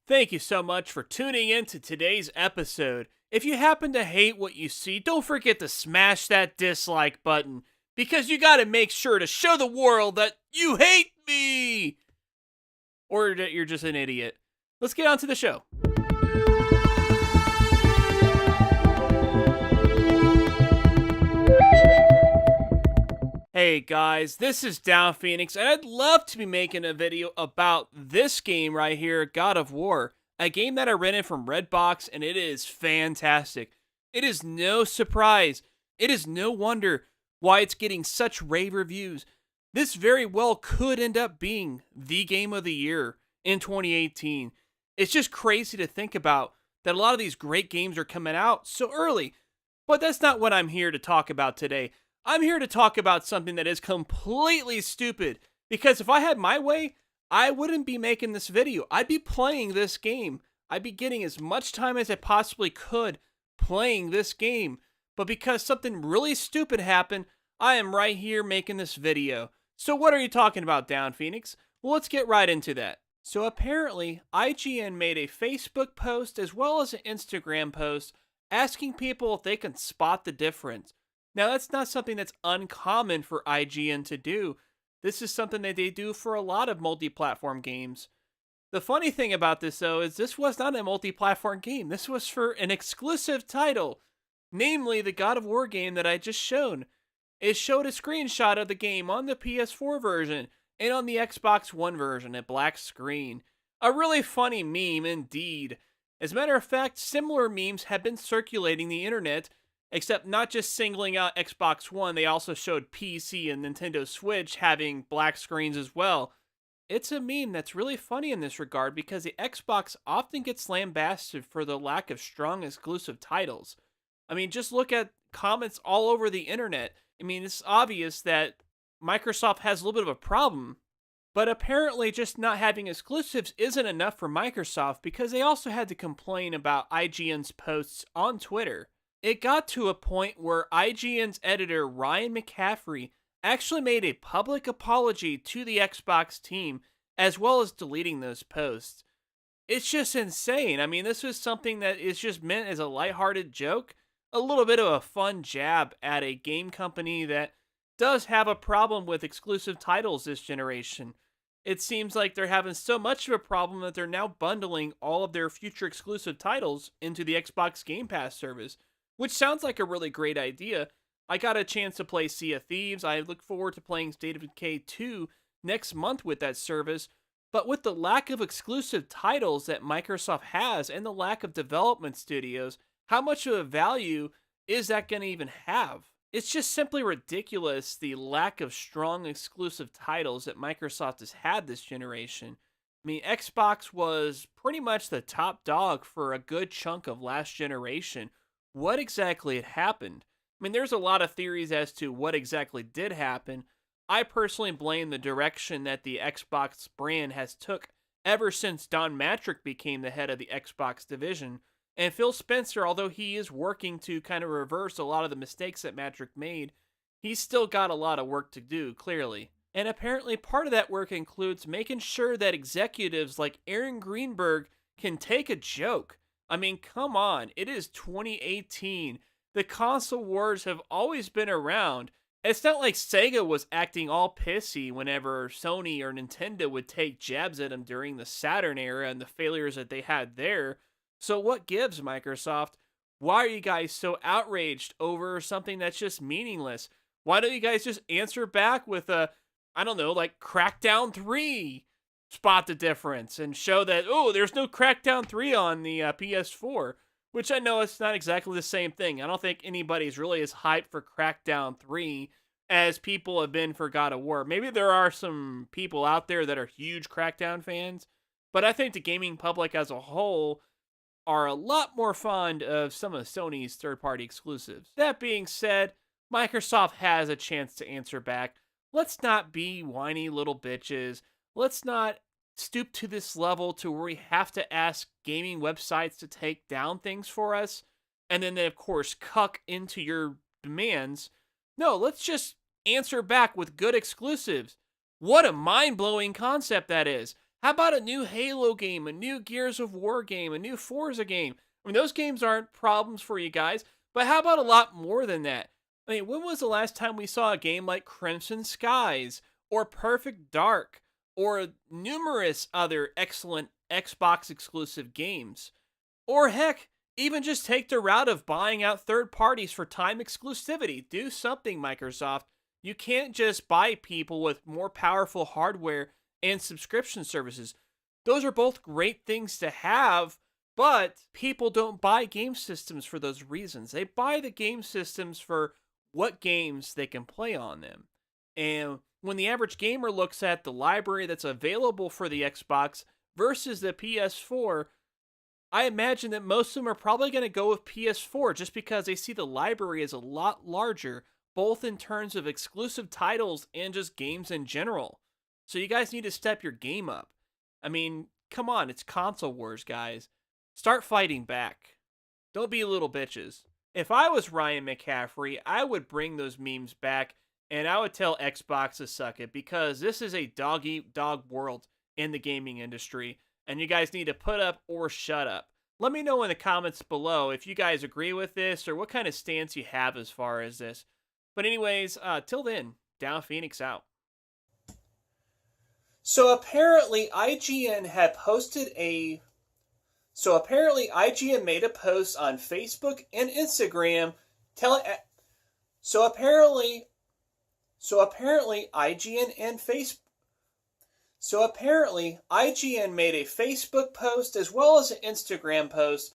Thank you so much for tuning in to today's episode. If you happen to hate what you see, don't forget to smash that dislike button because you gotta make sure to show the world that you hate me or that you're just an idiot. Let's get on to the show. Hey guys, this is Down Phoenix, and I'd love to be making a video about this game right here, God of War, a game that I rented from Redbox, and it is fantastic. It is no surprise, it is no wonder why it's getting such rave reviews. This very well could end up being the game of the year in 2018. It's just crazy to think about that a lot of these great games are coming out so early, but that's not what I'm here to talk about today. I'm here to talk about something that is completely stupid, because if I had my way, I wouldn't be making this video. I'd be playing this game. I'd be getting as much time as I possibly could playing this game. But because something really stupid happened, I am right here making this video. So what are you talking about, Down Phoenix? Well, let's get right into that. So apparently, IGN made a Facebook post as well as an Instagram post asking people if they can spot the difference. Now, that's not something that's uncommon for IGN to do. This is something that they do for a lot of multi-platform games. The funny thing about this, though, is this was not a multi-platform game. This was for an exclusive title, namely the God of War game that I just shown. It showed a screenshot of the game on the PS4 version and on the Xbox One version, a black screen. A really funny meme indeed. As a matter of fact, similar memes have been circulating the internet, except not just singling out Xbox One, they also showed PC and Nintendo Switch having black screens as well. It's a meme that's really funny in this regard because the Xbox often gets lambasted for the lack of strong exclusive titles. I mean, just look at comments all over the internet. I mean, it's obvious that Microsoft has a little bit of a problem, but apparently just not having exclusives isn't enough for Microsoft because they also had to complain about IGN's posts on Twitter. It got to a point where IGN's editor, Ryan McCaffrey, actually made a public apology to the Xbox team, as well as deleting those posts. It's just insane. I mean, this was something that is just meant as a lighthearted joke, a little bit of a fun jab at a game company that does have a problem with exclusive titles this generation. It seems like they're having so much of a problem that they're now bundling all of their future exclusive titles into the Xbox Game Pass service, which sounds like a really great idea. I got a chance to play Sea of Thieves. I look forward to playing State of Decay 2 next month with that service. But with the lack of exclusive titles that Microsoft has and the lack of development studios, how much of a value is that going to even have? It's just simply ridiculous, the lack of strong exclusive titles that Microsoft has had this generation. I mean, Xbox was pretty much the top dog for a good chunk of last generation. What exactly had happened? I mean, there's a lot of theories as to what exactly did happen. I personally blame the direction that the Xbox brand has took ever since Don Matrick became the head of the Xbox division. And Phil Spencer, although he is working to kind of reverse a lot of the mistakes that Matrick made, he's still got a lot of work to do, clearly. And apparently part of that work includes making sure that executives like Aaron Greenberg can take a joke. I mean, come on, it is 2018. The console wars have always been around. It's not like Sega was acting all pissy whenever Sony or Nintendo would take jabs at them during the Saturn era and the failures that they had there. So what gives, Microsoft? Why are you guys so outraged over something that's just meaningless? Why don't you guys just answer back with I don't know, like Crackdown 3? Spot the difference and show that, oh, there's no Crackdown 3 on the PS4, which I know it's not exactly the same thing. I don't think anybody's really as hyped for Crackdown 3 as people have been for God of War. Maybe there are some people out there that are huge Crackdown fans, but I think the gaming public as a whole are a lot more fond of some of Sony's third-party exclusives. That being said, Microsoft has a chance to answer back. Let's not be whiny little bitches. Let's not stoop to this level to where we have to ask gaming websites to take down things for us, and then they, of course, cuck into your demands. No, let's just answer back with good exclusives. What a mind-blowing concept that is. How about a new Halo game, a new Gears of War game, a new Forza game? I mean, those games aren't problems for you guys, but how about a lot more than that? I mean, when was the last time we saw a game like Crimson Skies or Perfect Dark or numerous other excellent Xbox exclusive games? Or heck, even just take the route of buying out third parties for time exclusivity. Do something, Microsoft. You can't just buy people with more powerful hardware and subscription services. Those are both great things to have, but people don't buy game systems for those reasons. They buy the game systems for what games they can play on them. And when the average gamer looks at the library that's available for the Xbox versus the PS4, I imagine that most of them are probably going to go with PS4 just because they see the library as a lot larger, both in terms of exclusive titles and just games in general. So you guys need to step your game up. I mean, come on, it's console wars, guys. Start fighting back. Don't be little bitches. If I was Ryan McCaffrey, I would bring those memes back and I would tell Xbox to suck it because this is a dog eat dog world in the gaming industry and you guys need to put up or shut up. Let me know in the comments below if you guys agree with this or what kind of stance you have as far as this. But anyways, till then, Down Phoenix out. So apparently IGN made a post on Facebook and Instagram telling So apparently, IGN made a Facebook post as well as an Instagram post